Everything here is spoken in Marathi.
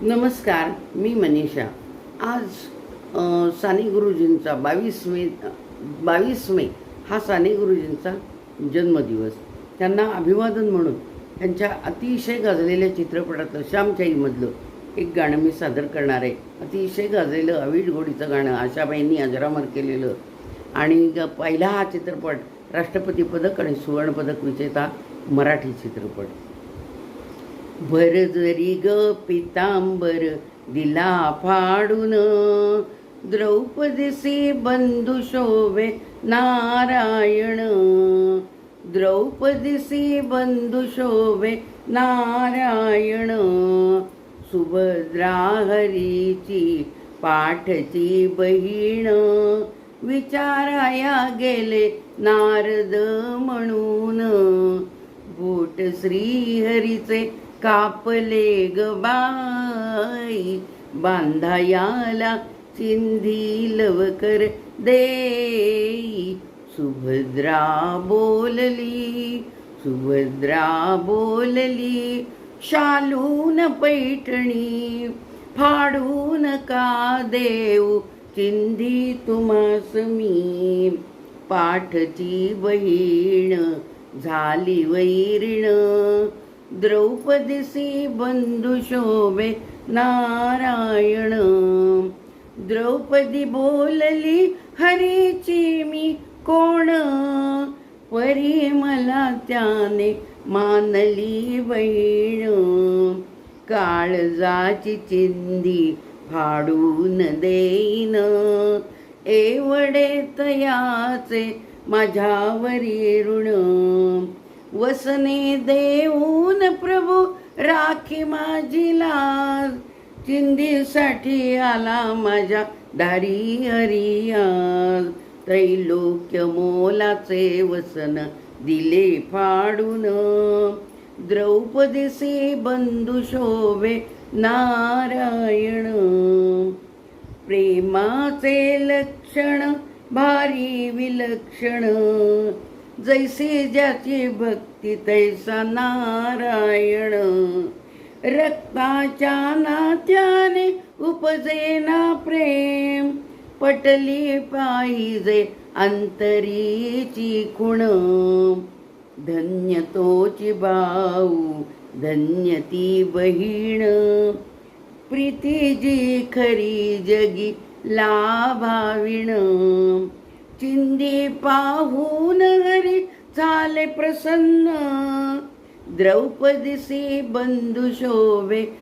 नमस्कार, मी मनीषा. आज साने गुरुजींचा 22 मे हा साने गुरुजींचा जन्मदिवस. त्यांना अभिवादन म्हणून त्यांच्या अतिशय गाजलेल्या चित्रपटातलं श्यामच्याईमधलं एक गाणं मी सादर करणार आहे. अतिशय गाजलेलं अवीट गोडीचं गाणं, आशाबाईंनी अजरामर केलेलं. आणि पहिला हा चित्रपट राष्ट्रपती पदक आणि सुवर्णपदक विजेता मराठी चित्रपट. भर जरी ग पितांबर दिला फाडून, द्रौपदीसी बंधू शोभे नारायण. द्रौपदीसी बंधू शोभे नारायण. सुभद्रा हरीची पाठची बहीण, विचाराया गेले नारद म्हणून. बोट श्रीहरीचे कापले ग बाई, बांधायाला चिंधी लवकर देई. सुभद्रा बोलली, सुभद्रा बोलली, शालून पैठणी फाडून का देऊ चिंधी तुम्हास मी. पाठची बहीण झाली वैरीण, द्रौपदीसी बंधू शोभे नारायण. द्रौपदी बोलली हरीची मी कोण, परी मला त्याने मानली बहीण. काळजाची चिंधी फाडून देईन, एवढे तयाचे माझ्यावरी ऋण. वसने देऊन प्रभू राखी माझी लाज, चिंधीसाठी आला माझ्या दारी हरियाज. त्रैलोक्य मोलाचे वसन दिले फाडून, द्रौपदीसी बंधू शोभे नारायण. प्रेमाचे लक्षण भारी विलक्षण, जैसी ज्याची भक्ती तैसा नारायण. रक्ताच्या नात्याने उपजे ना प्रेम, पटली पाहिजे अंतरीची खुण. धन्य तोची भाऊ, धन्य ती बहीण, प्रीती जी खरी जगी लाभाविण. चिंधी पाहून हरी झाले प्रसन्न, द्रौपदीसी बंधू शोभे